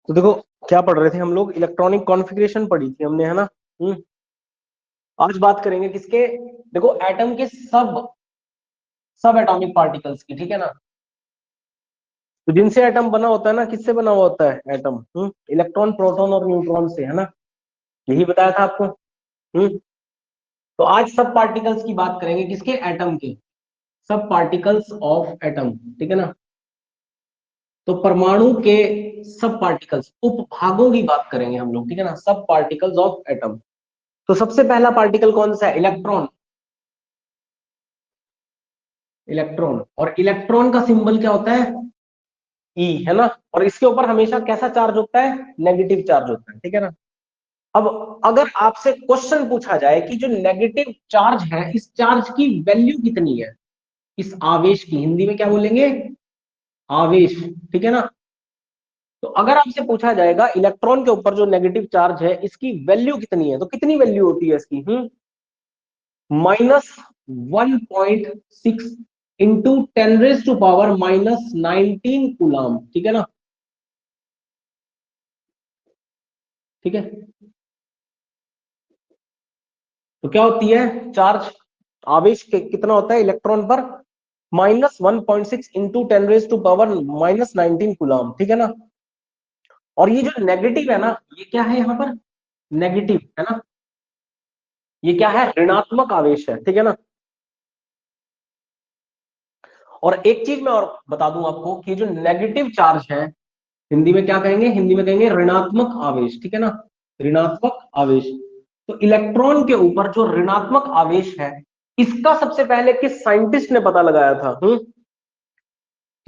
तो देखो क्या पढ़ रहे थे हम लोग, इलेक्ट्रॉनिक कॉन्फ़िगरेशन पढ़ी थी हमने, है ना। आज बात करेंगे किसके, देखो एटम के सब सब एटॉमिक पार्टिकल्स की, ठीक है ना। तो जिनसे एटम बना होता है ना, किससे बना हुआ होता है एटम? इलेक्ट्रॉन, प्रोटॉन और न्यूट्रॉन से, है ना। यही बताया था आपको। तो आज सब पार्टिकल्स की बात करेंगे, किसके? एटम के। सब पार्टिकल्स ऑफ एटम, ठीक है ना। तो परमाणु के सब पार्टिकल्स, उपभागों की बात करेंगे हम लोग, ठीक है ना। सब पार्टिकल्स ऑफ एटम। तो सबसे पहला पार्टिकल कौन सा है? इलेक्ट्रॉन। इलेक्ट्रॉन, और इलेक्ट्रॉन का सिंबल क्या होता है? ई, है ना। और इसके ऊपर हमेशा कैसा चार्ज होता है? नेगेटिव चार्ज होता है, ठीक है ना। अब अगर आपसे क्वेश्चन पूछा जाए कि जो नेगेटिव चार्ज है, इस चार्ज की वैल्यू कितनी है, इस आवेश की, हिंदी में क्या बोलेंगे? आवेश, ठीक है ना। तो अगर आपसे पूछा जाएगा इलेक्ट्रॉन के ऊपर जो नेगेटिव चार्ज है, इसकी वैल्यू कितनी है, तो कितनी वैल्यू होती है इसकी? -1.6 इंटू 10⁻⁻19 कूलाम, ठीक है ना। ठीक है, तो क्या होती है चार्ज, आवेश के कितना होता है इलेक्ट्रॉन पर? -1.6 इंटू 10⁻⁻19 कूलाम, ठीक है ना। और ये जो नेगेटिव है ना, ये क्या है यहाँ पर? नेगेटिव, है ना। ये क्या है? ऋणात्मक आवेश है, ठीक है ना। और एक चीज मैं और बता दूं आपको कि जो नेगेटिव चार्ज है, हिंदी में क्या कहेंगे? हिंदी में कहेंगे ऋणात्मक आवेश, ठीक है ना। ऋणात्मक आवेश। तो इलेक्ट्रॉन के ऊपर जो ऋणात्मक आवेश है, इसका सबसे पहले किस साइंटिस्ट ने पता लगाया था?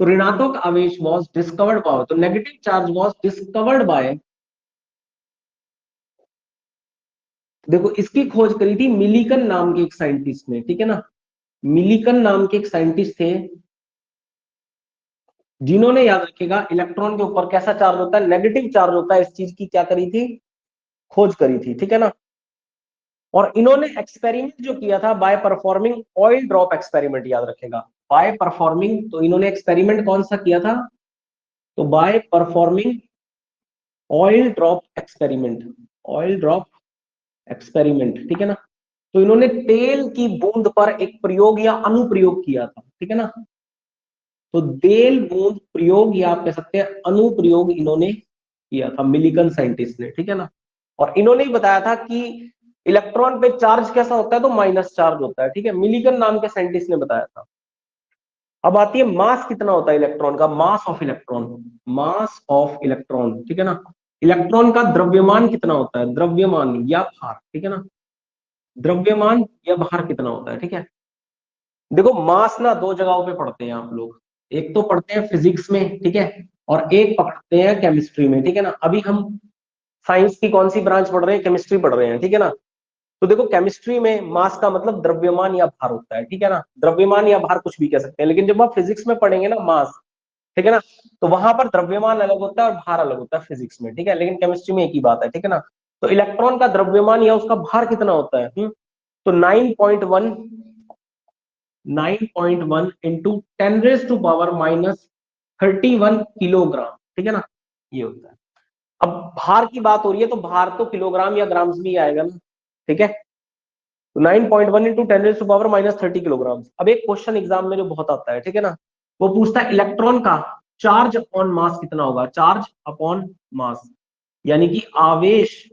तो ऋणात्मक आवेश वाज डिस्कवर्ड बाय, तो negative charge was discovered by, देखो इसकी खोज करी थी मिलीकन नाम के एक साइंटिस्ट ने, ठीक है ना। मिलीकन नाम के एक साइंटिस्ट थे, जिन्होंने, याद रखिएगा, इलेक्ट्रॉन के ऊपर कैसा चार्ज होता है? नेगेटिव चार्ज होता है, इस चीज की क्या करी थी? खोज करी थी, ठीक है ना। और इन्होंने एक्सपेरिमेंट जो किया था by performing oil drop experiment, याद रखेगा। बाय परफॉर्मिंग, तो इन्होंने एक्सपेरिमेंट कौन सा किया था? तो by performing oil drop experiment, oil drop experiment, ठीक है ना। तो इन्होंने तेल की बूंद पर एक प्रयोग या अनुप्रयोग किया था, ठीक है ना। तो तेल बूंद प्रयोग, या आप कह सकते हैं अनुप्रयोग, इन्होंने किया था मिलिकन साइंटिस्ट ने, ठीक है ना। और इन्होंने ही बताया था कि इलेक्ट्रॉन पे चार्ज कैसा होता है? तो माइनस चार्ज होता है, ठीक है। मिलिकन नाम के साइंटिस्ट ने बताया था। अब आती है मास कितना होता है इलेक्ट्रॉन का, mass of electron, mass of electron, ठीक है ना। इलेक्ट्रॉन का द्रव्यमान कितना होता है? द्रव्यमान या भार, ठीक है ना। द्रव्यमान या भार कितना होता है, ठीक है। देखो मास ना दो जगहों पे पढ़ते हैं आप लोग, एक तो पढ़ते हैं फिजिक्स में, ठीक है, और एक पढ़ते हैं केमिस्ट्री में, ठीक है ना। अभी हम साइंस की कौन सी ब्रांच पढ़ रहे हैं? केमिस्ट्री पढ़ रहे हैं, ठीक है ना। तो देखो केमिस्ट्री में मास का मतलब द्रव्यमान या भार होता है, ठीक है ना। द्रव्यमान या भार कुछ भी कह सकते हैं, लेकिन जब आप फिजिक्स में पढ़ेंगे ना मास, ठीक है ना, तो वहां पर द्रव्यमान अलग होता है और भार अलग होता है फिजिक्स में, ठीक है। लेकिन केमिस्ट्री में एक ही बात है, ठीक है ना। तो इलेक्ट्रॉन का द्रव्यमान या उसका भार कितना होता है? तो 9.1 इंटू 10⁻⁻31 किलोग्राम, ठीक है ना, ये होता है। अब भार की बात हो रही है, तो भार तो किलोग्राम या ग्राम्स में ही आएगा ना, ठीक है। तो 9.1 इंटू 10⁻⁻30 किलोग्राम। अब एक क्वेश्चन एग्जाम में जो बहुत आता है, ठीक है ना, वो पूछता है इलेक्ट्रॉन का चार्ज अपॉन मास कितना होगा? चार्ज अपॉन मास, यानी कि आवेश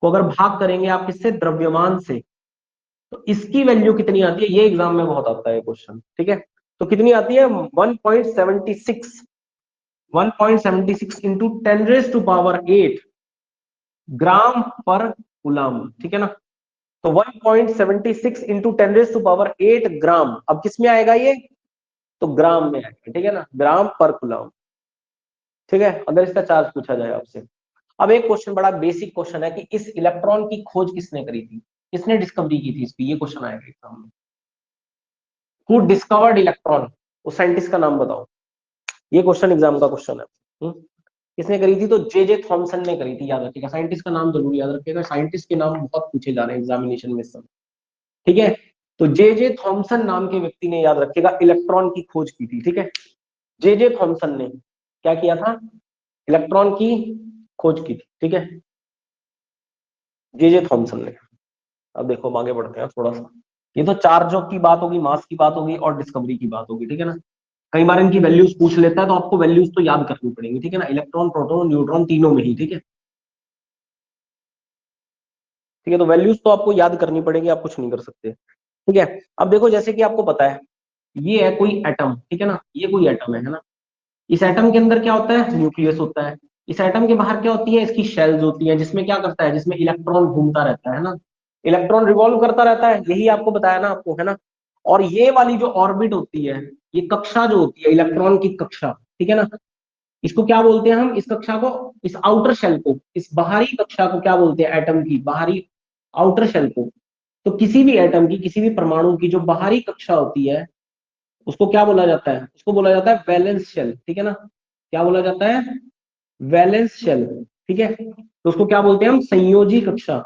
को अगर भाग करेंगे आप किससे? द्रव्यमान से, तो इसकी वैल्यू कितनी आती है? ये एग्जाम में बहुत आता है क्वेश्चन, ठीक है। तो कितनी आती है? 1.76 इंटू 10⁻8 ग्राम पर कूलाम, ठीक है ना। तो 1.76 इंटू 10⁻8 ग्राम, अब किस में आएगा ये? तो ग्राम में आएगा, ठीक है ना, ग्राम पर कूलाम, ठीक है, अगर इसका चार्ज पूछा जाए आपसे। अब एक क्वेश्चन बड़ा बेसिक क्वेश्चन है कि इस इलेक्ट्रॉन की खोज किसने करी थी, किसने डिस्कवरी की थी इसकी? ये क्वेश्चन आएगा एग्जाम में। हु डिस्कवर्ड इलेक्ट्रॉन, उस साइंटिस्ट का नाम बताओ। ये क्वेश्चन एग्जाम का क्वेश्चन है। किसने करी थी? तो जे थॉमसन ने करी थी, याद रखिएगा। साइंटिस्ट का नाम जरूर याद रखिएगा, साइंटिस्ट के नाम बहुत पूछे जा रहे हैं एग्जामिनेशन में सब, ठीक है। तो जे थॉमसन नाम के व्यक्ति ने, याद रखिएगा, इलेक्ट्रॉन की खोज की थी, ठीक है। जे थॉमसन ने क्या किया था? इलेक्ट्रॉन की खोज की थी, ठीक है, जे थॉमसन ने। अब देखो हम आगे बढ़ते हैं थोड़ा सा। ये तो चार्जों की बात होगी, मास की बात होगी और डिस्कवरी की बात होगी, ठीक है ना। कई बार इनकी वैल्यूज पूछ लेता है तो आपको वैल्यूज तो याद करनी पड़ेगी, ठीक है ना, इलेक्ट्रॉन प्रोटॉन न्यूट्रॉन तीनों में ही, ठीक है। ठीक है, तो वैल्यूज तो आपको याद करनी पड़ेगी, आप कुछ नहीं कर सकते, ठीक है। अब देखो जैसे कि आपको पता है ये है कोई एटम, ठीक है ना, ये कोई एटम है ना। इस एटम के अंदर क्या होता है, न्यूक्लियस होता है। इस एटम के बाहर क्या होती है, इसकी शेल्स होती है, जिसमें क्या करता है, जिसमें इलेक्ट्रॉन घूमता रहता है ना, इलेक्ट्रॉन रिवॉल्व करता रहता है, यही आपको बताया ना आपको, है ना। और ये वाली जो ऑर्बिट होती है, ये कक्षा जो होती है इलेक्ट्रॉन की कक्षा, ठीक है ना, इसको क्या बोलते हैं हम, इस कक्षा को, इस आउटर शेल को, इस बाहरी कक्षा को क्या बोलते हैं, एटम की बाहरी आउटर शेल को। तो किसी भी एटम की, किसी भी परमाणु की जो बाहरी कक्षा होती है उसको क्या बोला जाता है, उसको बोला जाता है वैलेंस शेल, ठीक है ना। क्या बोला जाता है, वैलेंस शेल, ठीक है। तो उसको क्या बोलते हैं हम, संयोजी कक्षा।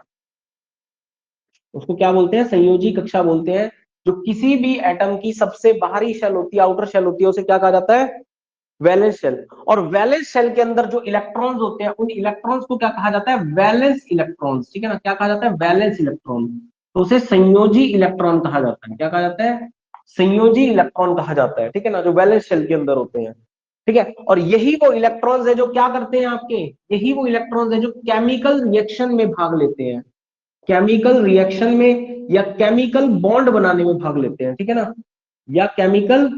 उसको क्या बोलते हैं, संयोजी कक्षा बोलते हैं। जो किसी भी एटम की सबसे बाहरी शेल होती है, आउटर शेल होती है, उसे क्या कहा जाता है, वैलेंस शेल। और वैलेंस शेल के अंदर जो इलेक्ट्रॉन्स होते हैं, उन इलेक्ट्रॉन्स को क्या कहा जाता है, वैलेंस इलेक्ट्रॉन्स, ठीक है ना, क्या कहा जाता है, वैलेंस इलेक्ट्रॉन। तो उसे संयोजी इलेक्ट्रॉन कहा जाता है, क्या कहा जाता है, संयोजी इलेक्ट्रॉन कहा जाता है, ठीक है ना, जो वैलेंस शेल के अंदर होते हैं, ठीक है। और यही वो इलेक्ट्रॉन्स है जो क्या करते हैं आपके, यही वो इलेक्ट्रॉन्स है जो केमिकल रिएक्शन में भाग लेते हैं, केमिकल रिएक्शन में या केमिकल बॉन्ड बनाने में भाग लेते हैं, ठीक है ना, या केमिकल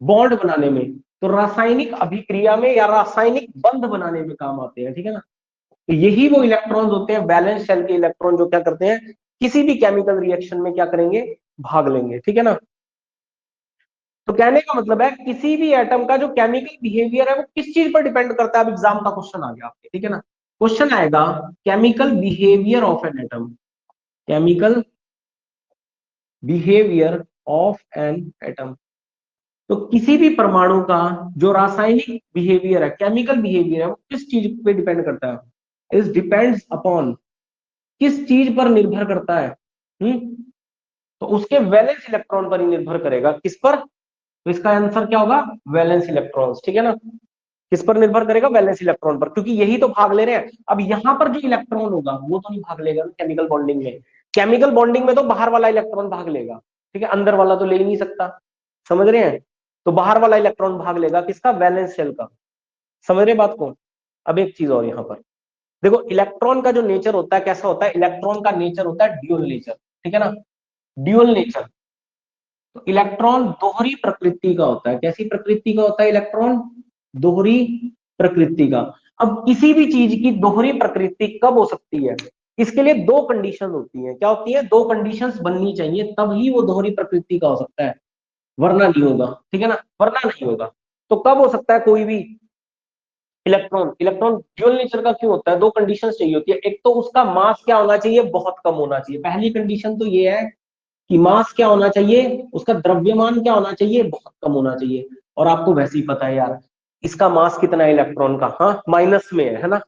बॉन्ड बनाने में, तो रासायनिक अभिक्रिया में या रासायनिक बंध बनाने में काम आते हैं, ठीक है ना। तो यही वो इलेक्ट्रॉन्स होते हैं, वैलेंस शेल के इलेक्ट्रॉन, जो क्या करते हैं, किसी भी केमिकल रिएक्शन में क्या करेंगे, भाग लेंगे, ठीक है ना। तो कहने का मतलब है किसी भी एटम का जो केमिकल बिहेवियर है वो किस चीज पर डिपेंड करता है। अब एग्जाम का क्वेश्चन आ गया आपके, ठीक है ना, क्वेश्चन आएगा chemical behaviour of an atom, chemical behaviour of an atom. तो किसी भी परमाणु का जो रासायनिक बिहेवियर है, केमिकल बिहेवियर है, वो किस चीज पे डिपेंड करता है, इज डिपेंड्स अपॉन, किस चीज पर निर्भर करता है, तो उसके वैलेंस इलेक्ट्रॉन पर ही निर्भर करेगा, किस पर, तो इसका आंसर क्या होगा, वैलेंस इलेक्ट्रॉन्स, ठीक है ना। किस पर निर्भर करेगा, वैलेंस इलेक्ट्रॉन पर, क्योंकि यही तो भाग ले रहे हैं। अब यहां पर जो इलेक्ट्रॉन होगा वो तो नहीं भाग लेगा केमिकल बॉन्डिंग में, केमिकल बॉन्डिंग में तो बाहर वाला इलेक्ट्रॉन भाग लेगा, ठीक है, अंदर वाला तो ले ही नहीं सकता, समझ रहे हैं। तो बाहर वाला इलेक्ट्रॉन भाग लेगा किसका, वैलेंस शेल का, समझ रहे बात को। अब एक चीज और यहां पर देखो, इलेक्ट्रॉन का जो नेचर होता है कैसा होता है, इलेक्ट्रॉन का नेचर होता है ड्यूअल नेचर, ठीक है ना, ड्यूअल नेचर। तो इलेक्ट्रॉन दोहरी प्रकृति का होता है, कैसी प्रकृति का होता है इलेक्ट्रॉन, दोहरी प्रकृति का। अब किसी भी चीज की दोहरी प्रकृति कब हो सकती है, इसके लिए दो कंडीशन होती है, क्या होती है, दो कंडीशंस बननी चाहिए, तब ही वो दोहरी प्रकृति का हो सकता है, वरना नहीं होगा, ठीक है ना, वरना नहीं होगा। तो कब हो सकता है कोई भी इलेक्ट्रॉन, इलेक्ट्रॉन ड्यूअल नेचर का क्यों होता है, दो कंडीशंस चाहिए होती है। एक तो उसका मास क्या होना चाहिए, बहुत कम होना चाहिए, पहली कंडीशन तो ये है कि मास क्या होना चाहिए, उसका द्रव्यमान क्या होना चाहिए, बहुत कम होना चाहिए। और आपको वैसे ही पता है यार, इसका मास कितना है इलेक्ट्रॉन का, हाँ माइनस में है ना,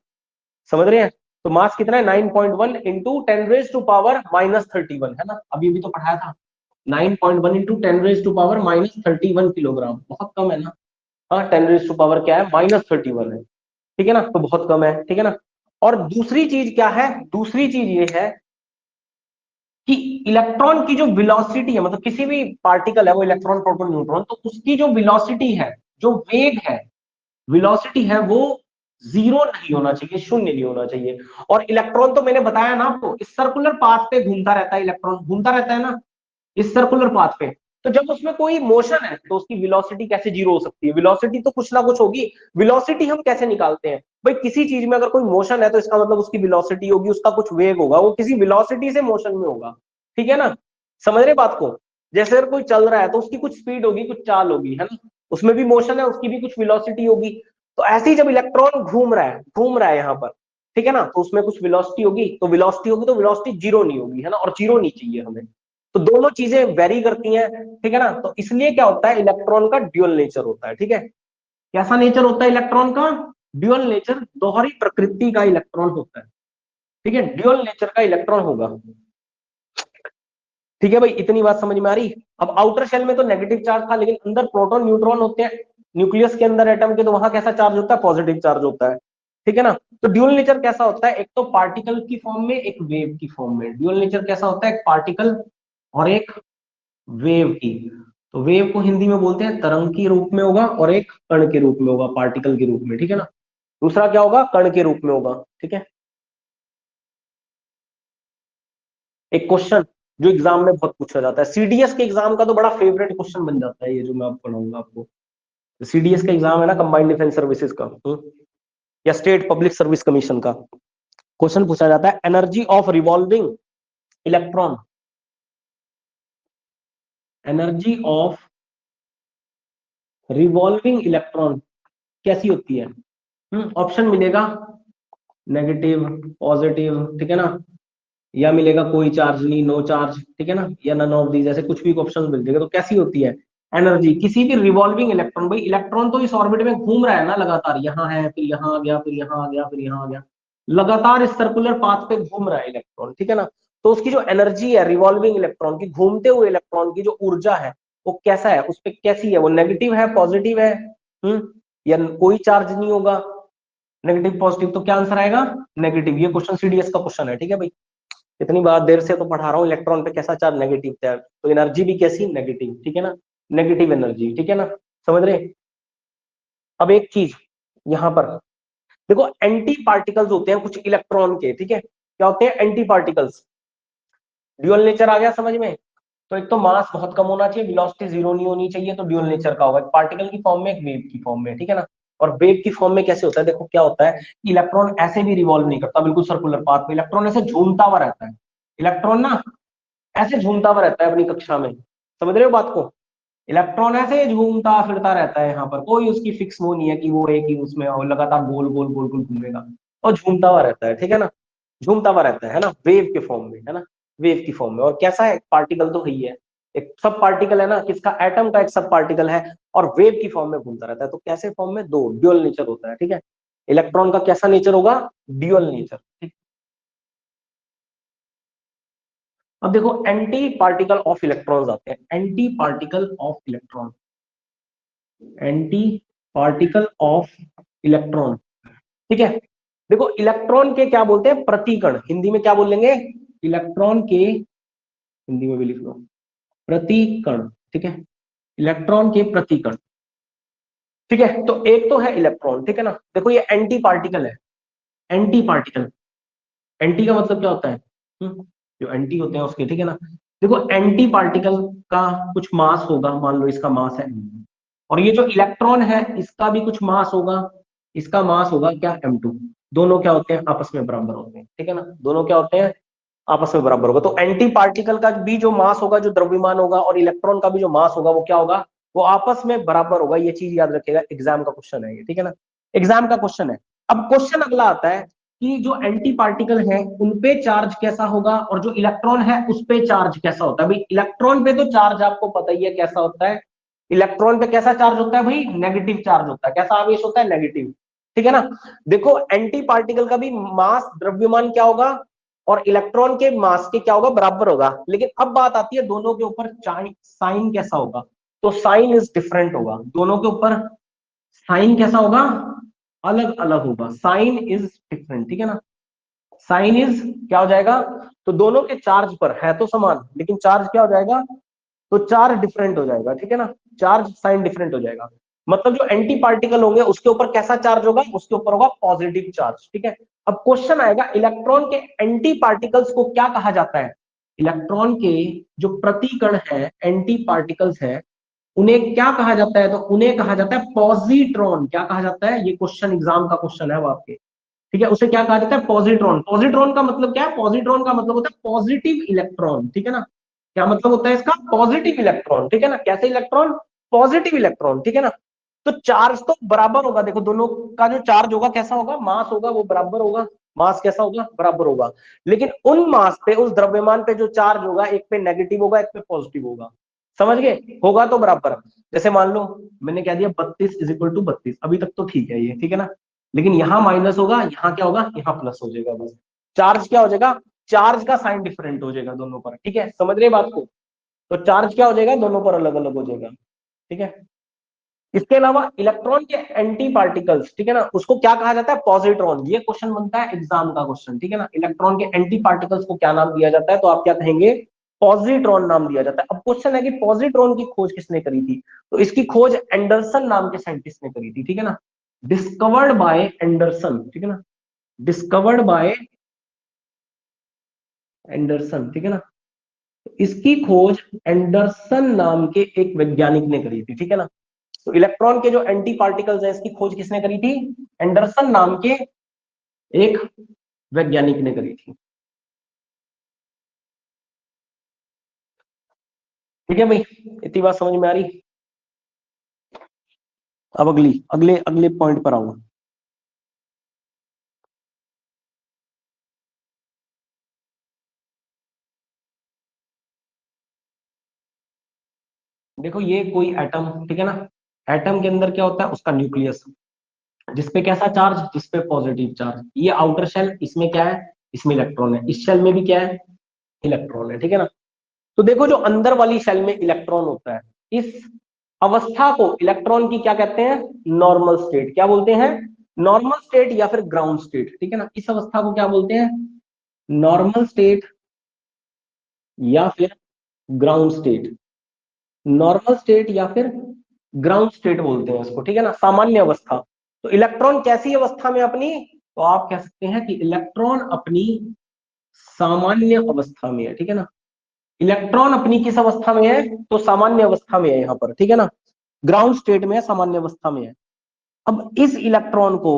समझ रहे हैं। तो मास कितना है, 9.1 इंटू 10⁻⁻31 है ना, अभी भी तो पढ़ाया था, 9.1 इंटू 10⁻⁻31 किलोग्राम, बहुत कम है ना। हाँ 10 क्या है, -31 है, ठीक है ना, तो बहुत कम है, ठीक है ना। और दूसरी चीज क्या है, दूसरी चीज ये है कि इलेक्ट्रॉन की जो वेलोसिटी है, मतलब किसी भी पार्टिकल है वो इलेक्ट्रॉन प्रोटॉन न्यूट्रॉन, तो उसकी जो वेलोसिटी है, जो वेग है, वेलोसिटी है वो जीरो नहीं होना चाहिए, शून्य नहीं होना चाहिए। और इलेक्ट्रॉन तो मैंने बताया ना आपको, इस सर्कुलर पाथ पे घूमता रहता है, इलेक्ट्रॉन घूमता रहता है ना इस सर्कुलर पाथ पे। तो जब उसमें कोई मोशन है तो उसकी वेलोसिटी कैसे जीरो हो सकती है, वेलोसिटी तो कुछ ना कुछ होगी। वेलोसिटी हम कैसे निकालते हैं भाई, किसी चीज में अगर कोई मोशन है तो इसका मतलब उसकी वेलोसिटी होगी, उसका कुछ वेग होगा, वो किसी वेलोसिटी से मोशन में होगा, ठीक है ना, समझ रहे बात को। जैसे अगर कोई चल रहा है तो उसकी कुछ स्पीड होगी, कुछ चाल होगी, है ना, उसमें भी मोशन है, उसकी भी कुछ वेलोसिटी होगी। तो ऐसे ही जब इलेक्ट्रॉन घूम रहा है यहाँ पर, ठीक है ना, तो उसमें कुछ वेलोसिटी होगी, तो वेलोसिटी होगी तो वेलोसिटी जीरो नहीं होगी, है ना, और जीरो नहीं चाहिए हमें। तो दोनों चीजें वेरी करती हैं, ठीक है ना। तो इसलिए क्या होता है, इलेक्ट्रॉन का ड्यूअल नेचर होता है, ठीक है। कैसा नेचर होता है इलेक्ट्रॉन का, ड्यूअल नेचर, दोहरी प्रकृति का इलेक्ट्रॉन होता है, ठीक है, ड्यूअल नेचर का इलेक्ट्रॉन होगा, ठीक है भाई, इतनी बात समझ में आ रही। अब आउटर शेल में तो नेगेटिव चार्ज था, लेकिन अंदर प्रोटॉन न्यूट्रॉन होते हैं, न्यूक्लियस के अंदर एटम के, तो वहां कैसा चार्ज होता है, पॉजिटिव चार्ज होता है, ठीक है ना। तो ड्यूअल नेचर कैसा होता है, एक तो पार्टिकल की फॉर्म में, एक वेव की फॉर्म में। ड्यूअल नेचर कैसा होता है, एक पार्टिकल और एक वेव की। तो वेव को हिंदी में बोलते हैं तरंग के रूप में होगा, और एक कण के रूप में होगा, पार्टिकल के रूप में, ठीक है ना। दूसरा क्या होगा, कण के रूप में होगा, ठीक है। एक क्वेश्चन जो एग्जाम में बहुत पूछा जाता है, सीडीएस के एग्जाम का तो बड़ा फेवरेट क्वेश्चन बन जाता है ये जो मैं आप पढ़ाऊंगा आपको। सीडीएस का एग्जाम है ना, कंबाइंड डिफेंस सर्विसेज का, या स्टेट पब्लिक सर्विस कमीशन का, क्वेश्चन पूछा जाता है energy of revolving electron, energy of revolving electron कैसी होती है। ऑप्शन मिलेगा नेगेटिव, पॉजिटिव, ठीक है ना, या मिलेगा कोई चार्ज नहीं, नो चार्ज, ठीक है ना, या नन ऑफ दीज, ऐसे कुछ भी ऑप्शन मिल जाएगा। तो कैसी होती है एनर्जी किसी भी रिवॉल्विंग इलेक्ट्रॉन, भाई इलेक्ट्रॉन तो इस ऑर्बिट में घूम रहा है ना लगातार, यहाँ है, फिर यहाँ आ गया, फिर यहाँ आ गया, फिर यहाँ आ गया, लगातार इस सर्कुलर पाथ पे घूम रहा है इलेक्ट्रॉन, ठीक है ना। तो उसकी जो एनर्जी है रिवॉल्विंग इलेक्ट्रॉन की, घूमते हुए इलेक्ट्रॉन की जो ऊर्जा है वो कैसा है, उस पर कैसी है, वो नेगेटिव है, पॉजिटिव है, या कोई चार्ज नहीं होगा, नेगेटिव पॉजिटिव, तो क्या आंसर आएगा, नेगेटिव। ये क्वेश्चन सीडीएस का क्वेश्चन है, ठीक है भाई। इतनी बात देर से तो पढ़ा रहा हूँ, इलेक्ट्रॉन पे कैसा चार्ज, नेगेटिव चार्ज, तो एनर्जी भी कैसी, नेगेटिव, ठीक है ना, नेगेटिव एनर्जी, ठीक है ना, समझ रहे। अब एक चीज यहां पर देखो, एंटी पार्टिकल्स होते हैं कुछ इलेक्ट्रॉन के, ठीक है, क्या होते हैं एंटी पार्टिकल्स। ड्यूअल नेचर आ गया समझ में। तो एक तो मास बहुत कम होना चाहिए, वेलोसिटी जीरो नहीं होनी चाहिए, तो ड्यूअल नेचर का होगा, एक पार्टिकल की फॉर्म में, एक वेव की फॉर्म में, ठीक है ना। और वेव की फॉर्म में कैसे होता है, देखो क्या होता है, इलेक्ट्रॉन ऐसे भी रिवॉल्व नहीं करता बिल्कुल सर्कुलर पाथ में, इलेक्ट्रॉन ऐसे झूमता हुआ रहता है, इलेक्ट्रॉन ना ऐसे झूमता हुआ रहता है अपनी कक्षा में, समझ रहे हो बात को। इलेक्ट्रॉन ऐसे झूमता फिरता रहता है, यहाँ पर कोई उसकी फिक्स वो नहीं है कि वो है कि उसमें और लगातार गोल गोल गोल गोल घूमेगा, और झूमता हुआ रहता है, ठीक है ना, झूमता हुआ रहता है ना, वेव के फॉर्म में, है ना, वेव की फॉर्म में। और कैसा है, पार्टिकल तो ही है, एक सब पार्टिकल है ना, किसका, एटम का एक सब पार्टिकल है, और वेव की फॉर्म में घूमता रहता है। तो कैसे फॉर्म में, दो ड्यूअल नेचर होता है, ठीक है। इलेक्ट्रॉन का कैसा नेचर होगा, ड्यूअल नेचर, ठीक। अब देखो एंटी पार्टिकल ऑफ इलेक्ट्रॉन्स आते हैं, anti particle of electron, anti particle of electron, ठीक है। देखो इलेक्ट्रॉन के क्या बोलते हैं, प्रतिकण, हिंदी में क्या बोलेंगे, इलेक्ट्रॉन के, हिंदी में भी लिख लो, प्रतिकण, ठीक है, इलेक्ट्रॉन के प्रतिकण, ठीक है। तो एक तो है इलेक्ट्रॉन, ठीक है ना, देखो ये एंटी पार्टिकल है, एंटी पार्टिकल, एंटी का मतलब क्या होता है, जो एंटी होते हैं उसके, ठीक है ना। देखो एंटी पार्टिकल का कुछ मास होगा, मान लो इसका मास है, और ये जो इलेक्ट्रॉन है इसका भी कुछ मास होगा, इसका मास होगा क्या, m2। दोनों क्या होते हैं, आपस में बराबर होते हैं, ठीक है ना, दोनों क्या होते हैं, आपस में बराबर होगा। तो एंटी पार्टिकल का भी जो मास होगा, जो द्रव्यमान होगा, और इलेक्ट्रॉन का भी जो मास होगा वो क्या होगा, वो आपस में बराबर होगा। ये चीज याद रखिएगा, एग्जाम का क्वेश्चन है ये, ठीक है ना, एग्जाम का क्वेश्चन है। अब क्वेश्चन अगला आता है कि जो एंटी पार्टिकल है उनपे चार्ज कैसा होगा, और जो इलेक्ट्रॉन है उस पे चार्ज कैसा होता है। भाई इलेक्ट्रॉन पे तो चार्ज आपको पता ही है कैसा होता है, इलेक्ट्रॉन पे कैसा चार्ज होता है भाई, नेगेटिव चार्ज होता है, कैसा आवेश होता है, नेगेटिव, ठीक है ना। देखो एंटी पार्टिकल का भी मास, द्रव्यमान क्या होगा, और इलेक्ट्रॉन के मास के क्या होगा, बराबर होगा। लेकिन अब बात आती है दोनों के ऊपर साइन कैसा होगा, तो साइन इज डिफरेंट होगा, दोनों के ऊपर साइन कैसा होगा, अलग अलग होगा, साइन इज डिफरेंट, ठीक है ना। साइन इज क्या हो जाएगा, तो दोनों के चार्ज पर है तो समान, लेकिन चार्ज क्या हो जाएगा, तो चार्ज डिफरेंट हो जाएगा, ठीक है ना, चार्ज साइन डिफरेंट हो जाएगा। मतलब जो एंटी पार्टिकल होंगे उसके ऊपर कैसा चार्ज होगा, उसके ऊपर होगा पॉजिटिव चार्ज, ठीक है। अब क्वेश्चन आएगा, इलेक्ट्रॉन के एंटी पार्टिकल्स को क्या कहा जाता है, इलेक्ट्रॉन के जो प्रतिकण है, एंटी पार्टिकल्स है, उन्हें क्या कहा जाता है, तो उन्हें कहा जाता है पॉजिट्रॉन। क्या कहा जाता है, ये क्वेश्चन एग्जाम का क्वेश्चन है वो आपके, ठीक है, उसे क्या कहा जाता है, पॉजिट्रॉन। पॉजिट्रॉन का मतलब क्या है, पॉजिट्रॉन का मतलब होता है पॉजिटिव इलेक्ट्रॉन, ठीक है ना। क्या मतलब होता है इसका, पॉजिटिव इलेक्ट्रॉन, ठीक है ना, कैसे इलेक्ट्रॉन, पॉजिटिव इलेक्ट्रॉन, ठीक है ना। तो चार्ज तो बराबर होगा, देखो दोनों का जो चार्ज होगा कैसा होगा, मास होगा वो बराबर होगा, मास कैसा होगा, बराबर होगा। लेकिन उन मास पे, उस द्रव्यमान पे जो चार्ज होगा, एक पे नेगेटिव होगा, एक पे पॉजिटिव होगा, समझ गए, होगा तो बराबर। जैसे मान लो मैंने कह दिया 32 इज इक्वल टू 32, अभी तक तो ठीक है ये, ठीक है ना। लेकिन यहाँ माइनस होगा, यहाँ क्या होगा, यहाँ प्लस हो जाएगा, बस चार्ज क्या हो जाएगा, चार्ज का साइन डिफरेंट हो जाएगा दोनों पर, ठीक है, समझ रहे बात को। तो चार्ज क्या हो जाएगा, दोनों पर अलग अलग हो जाएगा, ठीक है। इसके अलावा इलेक्ट्रॉन के एंटी पार्टिकल्स, ठीक है ना, उसको क्या कहा जाता है, पॉजिट्रॉन। ये क्वेश्चन बनता है एग्जाम का क्वेश्चन, ठीक है ना, इलेक्ट्रॉन के एंटी पार्टिकल्स को क्या नाम दिया जाता है, तो आप क्या कहेंगे, पॉजिट्रॉन नाम दिया जाता है। अब क्वेश्चन है कि पॉजिट्रॉन की खोज किसने करी थी, तो इसकी खोज एंडरसन नाम के साइंटिस्ट ने करी थी, ठीक है ना, डिस्कवर्ड बाय एंडरसन, ठीक है ना, डिस्कवर्ड बाय एंडरसन, ठीक है ना, इसकी खोज एंडरसन नाम के एक वैज्ञानिक ने करी थी, ठीक है ना। तो इलेक्ट्रॉन के जो एंटी पार्टिकल्स है इसकी खोज किसने करी थी, एंडरसन नाम के एक वैज्ञानिक ने करी थी। ठीक है भाई, इतनी बात समझ में आ रही। अब अगली अगले अगले पॉइंट पर आऊंगा। देखो ये कोई एटम, ठीक है ना, एटम के अंदर क्या होता है, उसका न्यूक्लियस, जिसपे कैसा चार्ज, जिसपे पॉजिटिव चार्ज, ये आउटर शेल, इसमें क्या है, इसमें इलेक्ट्रॉन है, इस शेल में भी क्या है, इलेक्ट्रॉन है, ठीक है ना। तो देखो जो अंदर वाली शेल में इलेक्ट्रॉन होता है, इस अवस्था को इलेक्ट्रॉन की क्या कहते हैं, नॉर्मल स्टेट, क्या बोलते हैं, नॉर्मल स्टेट या फिर ग्राउंड स्टेट, ठीक है ना, इस अवस्था को क्या बोलते हैं, नॉर्मल स्टेट या फिर ग्राउंड स्टेट, नॉर्मल स्टेट या फिर ग्राउंड स्टेट बोलते हैं इसको, ठीक है ना, सामान्य अवस्था। तो इलेक्ट्रॉन कैसी अवस्था में अपनी, तो आप कह सकते हैं कि इलेक्ट्रॉन अपनी सामान्य अवस्था में है, ठीक है ना, इलेक्ट्रॉन अपनी किस अवस्था में है, तो सामान्य अवस्था में है यहाँ पर, ठीक है ना, ग्राउंड स्टेट में है, सामान्य अवस्था में है। अब इस इलेक्ट्रॉन को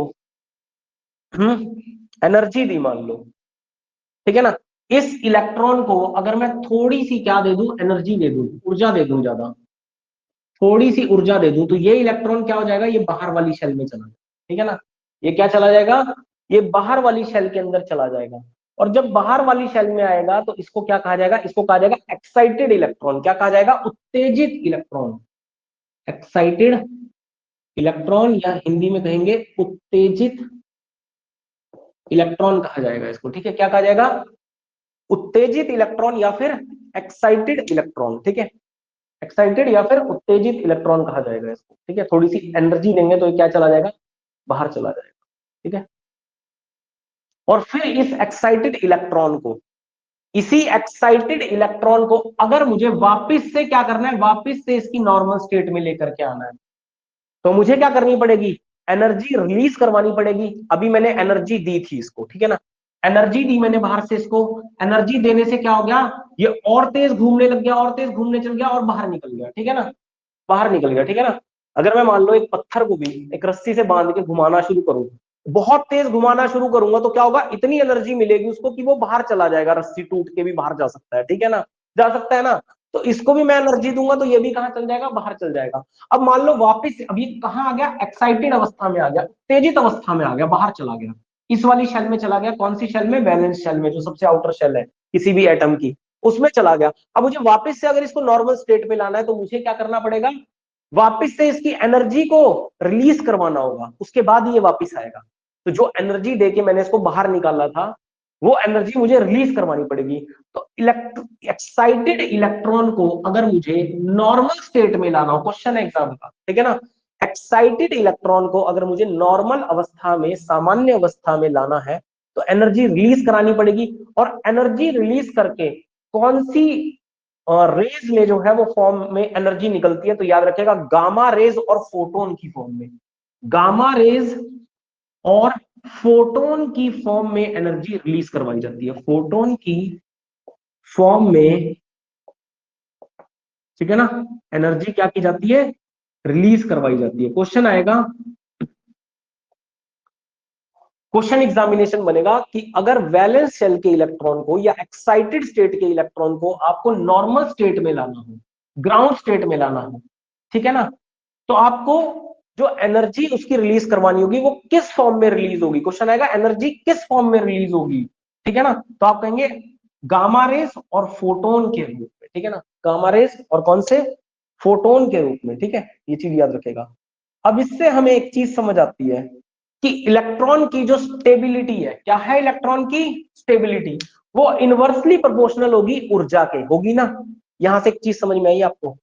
एनर्जी दी मान लो, ठीक है ना, इस इलेक्ट्रॉन को अगर मैं थोड़ी सी क्या दे दूं, एनर्जी दे दूं, ऊर्जा दे दूं, ज्यादा थोड़ी सी ऊर्जा दे दूं, तो ये इलेक्ट्रॉन क्या हो जाएगा, ये बाहर वाली शेल में चला जाएगा, ठीक है ना, ये क्या चला जाएगा, ये बाहर वाली शेल के अंदर चला जाएगा। और जब बाहर वाली शेल में आएगा तो इसको क्या कहा जाएगा, इसको कहा जाएगा एक्साइटेड इलेक्ट्रॉन, क्या कहा जाएगा, उत्तेजित इलेक्ट्रॉन, एक्साइटेड इलेक्ट्रॉन, या हिंदी में कहेंगे उत्तेजित इलेक्ट्रॉन कहा जाएगा इसको, ठीक है, क्या कहा जाएगा, उत्तेजित इलेक्ट्रॉन या फिर एक्साइटेड इलेक्ट्रॉन, ठीक है, एक्साइटेड या फिर उत्तेजित इलेक्ट्रॉन कहा जाएगा इसको, ठीक है, थोड़ी सी एनर्जी देंगे तो ये क्या चला जाएगा, बाहर चला जाएगा, ठीक है। और फिर इस एक्साइटेड इलेक्ट्रॉन को, इसी एक्साइटेड इलेक्ट्रॉन को अगर मुझे वापस से क्या करना है, वापस से इसकी नॉर्मल स्टेट में लेकर के आना है, तो मुझे क्या करनी पड़ेगी, एनर्जी रिलीज करवानी पड़ेगी। अभी मैंने एनर्जी दी थी इसको, ठीक है ना, एनर्जी दी मैंने बाहर से इसको, एनर्जी देने से क्या हो गया, ये और तेज घूमने लग गया, और तेज घूमने चल गया और बाहर निकल गया, ठीक है ना, बाहर निकल गया, ठीक है ना। अगर मैं मान लो एक पत्थर को भी एक रस्सी से बांध के घुमाना शुरू करूं, बहुत तेज घुमाना शुरू करूंगा, तो क्या होगा, इतनी एनर्जी मिलेगी उसको कि वो बाहर चला जाएगा, रस्सी टूट के भी बाहर जा सकता है, ठीक है ना, जा सकता है ना। तो इसको भी मैं एनर्जी दूंगा तो ये भी कहां चल जाएगा, बाहर चल जाएगा। अब मान लो वापिस अभी कहां आ गया, एक्साइटेड अवस्था में आ गया, उत्तेजित अवस्था में आ गया, बाहर चला गया, इस वाली शेल में चला गया, कौन सी शेल में, वैलेंस शेल में, जो सबसे आउटर शेल है किसी भी एटम की, उसमें चला गया। अब मुझे वापस से अगर इसको नॉर्मल स्टेट में लाना है तो मुझे क्या करना पड़ेगा, वापस से इसकी एनर्जी को रिलीज करवाना होगा, उसके बाद ये वापस आएगा। तो जो एनर्जी देके मैंने इसको बाहर निकाला था, वो एनर्जी मुझे रिलीज करवानी पड़ेगी। तो एक्साइटेड इलेक्ट्रॉन को अगर मुझे नॉर्मल स्टेट में लाना हो, क्वेश्चन है एग्जाम का, ठीक है ना, एक्साइटेड इलेक्ट्रॉन को अगर मुझे नॉर्मल अवस्था में, सामान्य अवस्था में लाना है, तो एनर्जी रिलीज करानी पड़ेगी। और एनर्जी रिलीज करके कौन सी रेज में जो है वो फॉर्म में एनर्जी निकलती है, तो याद रखिएगा गामा रेज और फोटोन की फॉर्म में, गामा रेज और फोटोन की फॉर्म में एनर्जी रिलीज करवाई जाती है, फोटोन की फॉर्म में, ठीक है ना, एनर्जी क्या की जाती है, रिलीज करवाई जाती है। क्वेश्चन आएगा, क्वेश्चन एग्जामिनेशन बनेगा कि अगर वैलेंस शेल के इलेक्ट्रॉन को या एक्साइटेड स्टेट के इलेक्ट्रॉन को आपको नॉर्मल स्टेट में लाना हो, ग्राउंड स्टेट में लाना हो, ठीक है ना, तो आपको जो एनर्जी उसकी रिलीज करवानी होगी वो किस फॉर्म में रिलीज होगी, क्वेश्चन आएगा एनर्जी किस फॉर्म में रिलीज होगी, ठीक है ना। तो आप कहेंगे गामा रेस और फोटोन के रूप में, ठीक है ना, गामा रेस और कौन से, फोटोन के रूप में, ठीक है, ये चीज याद रखेगा। अब इससे हमें एक चीज समझ आती है कि इलेक्ट्रॉन की जो स्टेबिलिटी है, क्या है इलेक्ट्रॉन की स्टेबिलिटी, वो इनवर्सली प्रोपोर्शनल होगी ऊर्जा के, होगी ना। यहां से एक चीज समझ में आई आपको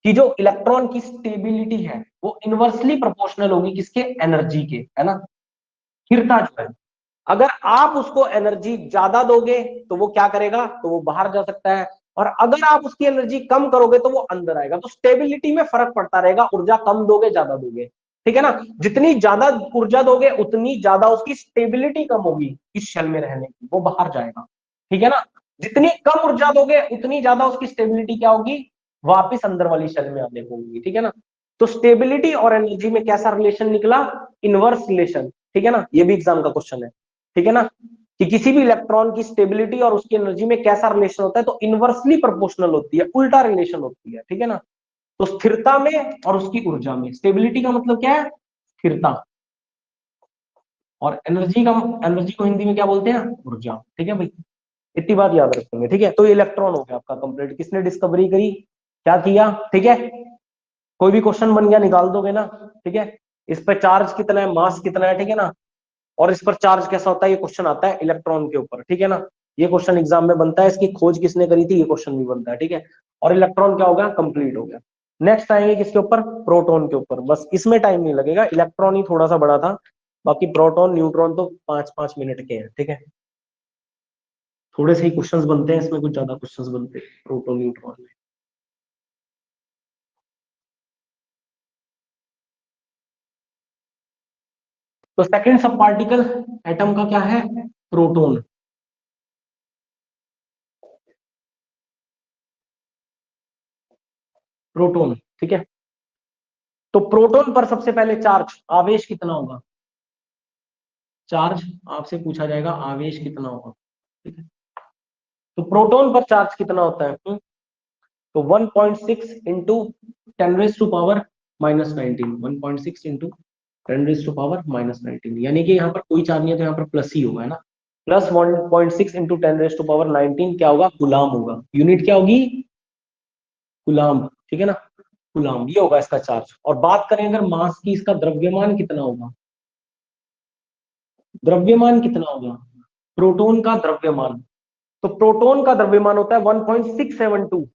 कि जो इलेक्ट्रॉन की स्टेबिलिटी है वो इनवर्सली प्रोपोर्शनल होगी किसके, एनर्जी के, है ना। स्थिरता जो है, अगर आप उसको एनर्जी ज्यादा दोगे तो वो क्या करेगा, तो वो बाहर जा सकता है, और अगर आप उसकी एनर्जी कम करोगे तो वो अंदर आएगा। तो स्टेबिलिटी में फर्क पड़ता रहेगा, ऊर्जा कम दोगे ज्यादा दोगे, ठीक है ना। जितनी ज्यादा ऊर्जा दोगे उतनी ज्यादा उसकी स्टेबिलिटी कम होगी इस शेल में रहने की, वो बाहर जाएगा, ठीक है ना। जितनी कम ऊर्जा दोगे उतनी ज्यादा उसकी स्टेबिलिटी क्या होगी, वापिस अंदर वाली शेल में आने को होगी, ठीक है ना। तो स्टेबिलिटी और एनर्जी में कैसा रिलेशन निकला, इनवर्स रिलेशन, ठीक है ना। ये भी एग्जाम का क्वेश्चन है, ठीक है ना, कि किसी भी इलेक्ट्रॉन की स्टेबिलिटी और उसकी एनर्जी में कैसा रिलेशन होता है, तो इनवर्सली प्रोपोर्शनल होती है, उल्टा रिलेशन होती है, ठीक है ना। तो स्थिरता में और उसकी ऊर्जा में, स्टेबिलिटी का मतलब क्या है, स्थिरता, और एनर्जी को हिंदी में क्या बोलते हैं, ऊर्जा, ठीक है भाई। इतनी बात याद रखेंगे, ठीक है। तो ये इलेक्ट्रॉन हो गया आपका कंप्लीट, किसने डिस्कवरी करी, क्या किया, ठीक है। कोई भी क्वेश्चन बन गया निकाल दोगे ना, ठीक है। इस पर चार्ज कितना है, मास कितना है, ठीक है ना, और इस पर चार्ज कैसा होता है, ये क्वेश्चन आता है इलेक्ट्रॉन के ऊपर, ठीक है ना। ये क्वेश्चन एग्जाम में बनता है, इसकी खोज किसने करी थी, ये क्वेश्चन भी बनता है, ठीक है। और इलेक्ट्रॉन क्या होगा, कंप्लीट हो गया। नेक्स्ट आएंगे किसके ऊपर, प्रोटॉन के ऊपर। बस इसमें टाइम नहीं लगेगा, इलेक्ट्रॉन ही थोड़ा सा बड़ा था, बाकी प्रोटॉन न्यूट्रॉन तो 5-5 मिनट के हैं, ठीक है। थोड़े से ही क्वेश्चंस बनते हैं इसमें, कुछ ज्यादा क्वेश्चंस बनते हैं प्रोटॉन न्यूट्रॉन में। तो सेकंड सब पार्टिकल एटम का क्या है, प्रोटॉन। प्रोटॉन, ठीक है। तो प्रोटॉन पर सबसे पहले चार्ज, आवेश कितना होगा, चार्ज आपसे पूछा जाएगा, आवेश कितना होगा, ठीक है। तो प्रोटॉन पर चार्ज कितना होता है, तो 1.6 इंटू 10⁻⁻19, 1.6 इंटू 10⁻⁻19, यानी कि यहाँ पर कोई चार्ज नहीं है तो यहाँ पर प्लस ही होगा, है ना। प्लस 1.6 इंटू 10⁻⁹ क्या होगा, गुलाम होगा। यूनिट क्या होगी, गुलाम, ठीक है ना, गुलाम, ये होगा इसका चार्ज। और बात करें अगर मास की, इसका द्रव्यमान कितना होगा, द्रव्यमान कितना होगा, प्रोटॉन का द्रव्यमान। तो प्रोटॉन का द्रव्यमान होता है 1.672,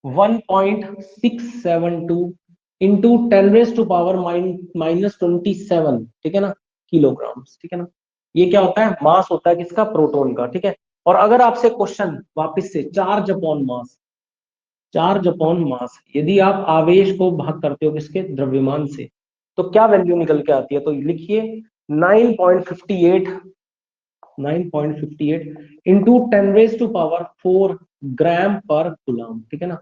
1.672 इंटू 10⁻⁻27, ठीक है ना, किलोग्राम, ठीक है ना। ये क्या होता है, मास होता है किसका, प्रोटॉन का, ठीक है। और अगर आपसे क्वेश्चन वापस से, charge upon mass, charge upon mass, यदि आप आवेश को भाग करते हो किसके, द्रव्यमान से, तो क्या वैल्यू निकल के आती है, तो लिखिए 9.58, 9.58 इंटू 10⁻⁴ ग्राम पर गुलाम, ठीक है ना।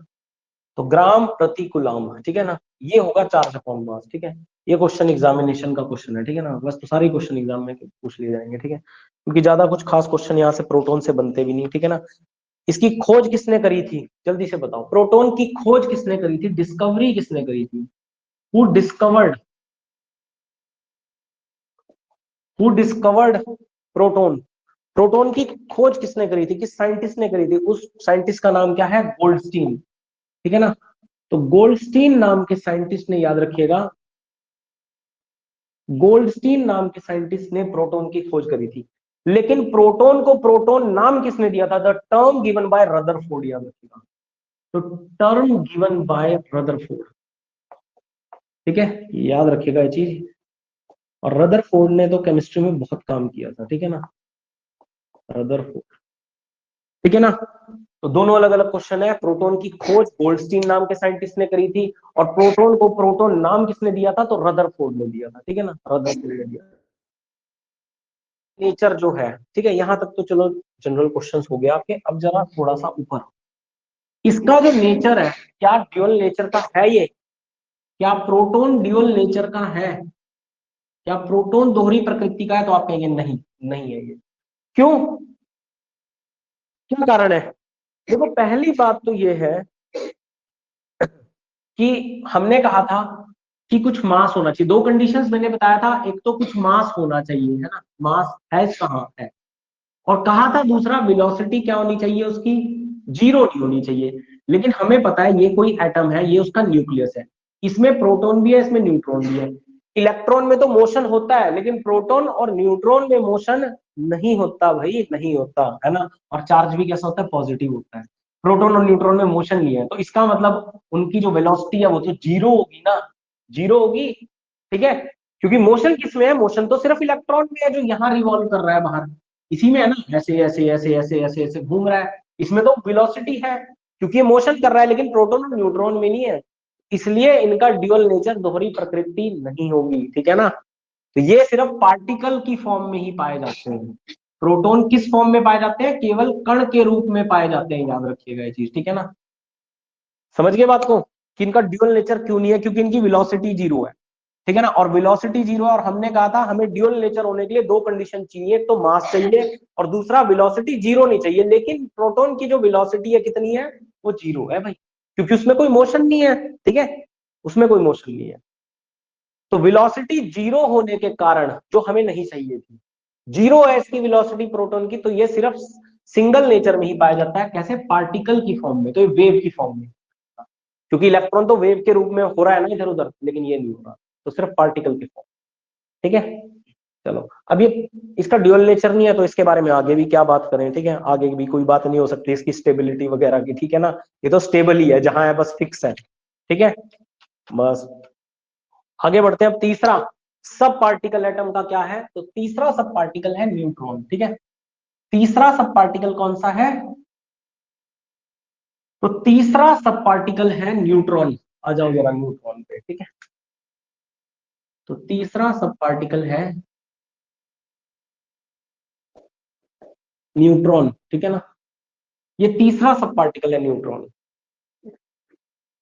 तो ग्राम प्रति गुलाम, ठीक है ना, ये होगा चार्ज अपॉन मास, ठीक है। ये क्वेश्चन एग्जामिनेशन का क्वेश्चन है, ठीक है ना। बस तो सारे क्वेश्चन एग्जाम में पूछ लिए जाएंगे, ठीक है, क्योंकि ज्यादा कुछ खास क्वेश्चन यहाँ से प्रोटॉन से बनते भी नहीं, ठीक है ना। इसकी खोज किसने करी थी, जल्दी से बताओ, प्रोटॉन की खोज किसने करी थी, डिस्कवरी किसने करी थी, who discovered, who discovered proton, proton की खोज किसने करी थी, किस साइंटिस्ट ने करी थी, उस साइंटिस्ट का नाम क्या है, गोल्डस्टीन, ठीक है ना। तो गोल्डस्टीन नाम के साइंटिस्ट ने, याद रखिएगा, गोल्डस्टीन नाम के साइंटिस्ट ने प्रोटॉन की खोज करी थी। लेकिन प्रोटॉन को प्रोटॉन नाम किसने दिया था, the term given by Rutherford, याद रखिएगा। तो टर्म गिवन बाय रदरफोर्ड, ठीक है, याद रखिएगा ये चीज। और रदरफोर्ड ने तो केमिस्ट्री में बहुत काम किया था, ठीक है ना, रदरफोर्ड, ठीक है ना। तो दोनों अलग अलग क्वेश्चन है। प्रोटॉन की खोज गोल्डस्टीन नाम के साइंटिस्ट ने करी थी, और प्रोटॉन को प्रोटॉन नाम किसने दिया था, तो रदरफोर्ड ने दिया था, ठीक है ना, रदरफोर्ड ने दिया। नेचर जो है, ठीक है, यहां तक तो चलो जनरल क्वेश्चंस हो गया आपके। अब जरा थोड़ा सा ऊपर, इसका जो नेचर है, क्या ड्यूअल नेचर का है ये, क्या प्रोटॉन ड्यूअल नेचर का है, क्या प्रोटॉन दोहरी प्रकृति का है, तो आप कहेंगे नहीं, नहीं है ये। क्यों, क्या कारण है, देखो पहली बात तो ये है कि हमने कहा था कि कुछ मास होना चाहिए। दो कंडीशंस मैंने बताया था, एक तो कुछ मास होना चाहिए, है ना, मास है कहाँ है, और कहा था दूसरा वेलोसिटी क्या होनी चाहिए उसकी, जीरो नहीं होनी चाहिए। लेकिन हमें पता है ये कोई एटम है, ये उसका न्यूक्लियस है, इसमें प्रोटॉन भी है, इसमें न्यूट्रॉन भी है। इलेक्ट्रॉन में तो मोशन होता है, लेकिन प्रोटॉन और न्यूट्रॉन में मोशन नहीं होता भाई, नहीं होता, है ना। और चार्ज भी कैसा होता है, पॉजिटिव होता है। प्रोटॉन और न्यूट्रॉन में मोशन नहीं है, तो इसका मतलब उनकी जो वेलोसिटी है वो तो जीरो होगी ना, जीरो होगी, ठीक है। क्योंकि मोशन किस में है, मोशन तो सिर्फ इलेक्ट्रॉन में है जो यहाँ रिवॉल्व कर रहा है बाहर, इसी में है ना, ऐसे ऐसे ऐसे ऐसे ऐसे ऐसे घूम रहा है, इसमें तो वेलोसिटी है क्योंकि ये मोशन कर रहा है, लेकिन प्रोटॉन और न्यूट्रॉन में नहीं है, इसलिए इनका ड्यूअल नेचर, दोहरी प्रकृति नहीं होगी, ठीक है ना। तो ये सिर्फ पार्टिकल की फॉर्म में ही पाए जाते हैं। प्रोटॉन किस फॉर्म में पाए जाते हैं, केवल कण के रूप में पाए जाते हैं, याद रखिएगा ये चीज, ठीक है ना। समझ गए बात को, कि इनका ड्यूअल नेचर क्यों नहीं है, क्योंकि इनकी वेलोसिटी जीरो है, ठीक है ना। और वेलोसिटी जीरो है, और हमने कहा था हमें ड्यूअल नेचर होने के लिए दो कंडीशन चाहिए, तो मास चाहिए और दूसरा वेलोसिटी जीरो नहीं चाहिए, लेकिन प्रोटॉन की जो वेलोसिटी है कितनी है, वो जीरो है भाई, क्योंकि उसमें कोई मोशन नहीं है, ठीक है, उसमें कोई मोशन नहीं है। तो वेलोसिटी जीरो होने के कारण जो हमें नहीं चाहिए थी, जीरो है इसकी वेलोसिटी प्रोटॉन की, तो ये सिर्फ सिंगल नेचर में ही पाया जाता है, कैसे, पार्टिकल की फॉर्म में, तो ये वेव की फॉर्म में, क्योंकि इलेक्ट्रॉन तो वेव के रूप में हो रहा है ना इधर उधर, लेकिन ये नहीं हो रहा, तो सिर्फ पार्टिकल की फॉर्म, ठीक है। चलो, अब ये इसका ड्यूअल नेचर नहीं है, तो इसके बारे में आगे भी क्या बात करें, ठीक है, आगे भी कोई बात नहीं हो सकती इसकी स्टेबिलिटी वगैरह की, ठीक है ना। ये तो स्टेबल ही है, जहां है बस फिक्स है, ठीक है। बस आगे बढ़ते हैं। अब तीसरा सब पार्टिकल एटम का क्या है, तो तीसरा सब पार्टिकल है न्यूट्रॉन, ठीक है। तीसरा सब पार्टिकल कौन सा है, तो तीसरा सब पार्टिकल है न्यूट्रॉन। आ जाओ जरा न्यूट्रॉन पे, ठीक है। तो तीसरा सब पार्टिकल है न्यूट्रॉन, ठीक है ना। ये तीसरा सब पार्टिकल है न्यूट्रॉन,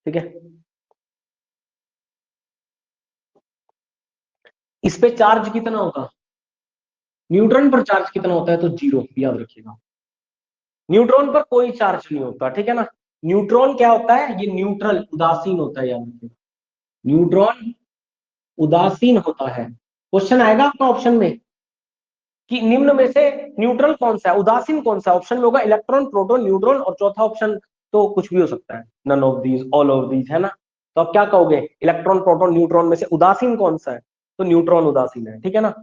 ठीक है। इस पे चार्ज कितना होगा, न्यूट्रॉन पर चार्ज कितना होता है, तो जीरो, याद रखिएगा। न्यूट्रॉन पर कोई चार्ज नहीं होता, ठीक है ना। न्यूट्रॉन क्या होता है, ये न्यूट्रल, उदासीन होता है, याद रखिएगा। न्यूट्रॉन उदासीन होता है। क्वेश्चन आएगा आपका ऑप्शन में कि निम्न में से न्यूट्रल कौन सा है, उदासीन कौन सा, ऑप्शन में होगा इलेक्ट्रॉन, प्रोटॉन, न्यूट्रॉन, और चौथा ऑप्शन तो कुछ भी हो सकता है, none of these, all of these, है ना। तो आप क्या कहोगे, इलेक्ट्रॉन, प्रोटॉन, न्यूट्रॉन में से उदासीन कौन सा है, तो न्यूट्रॉन उदासीन है, ठीक है ना।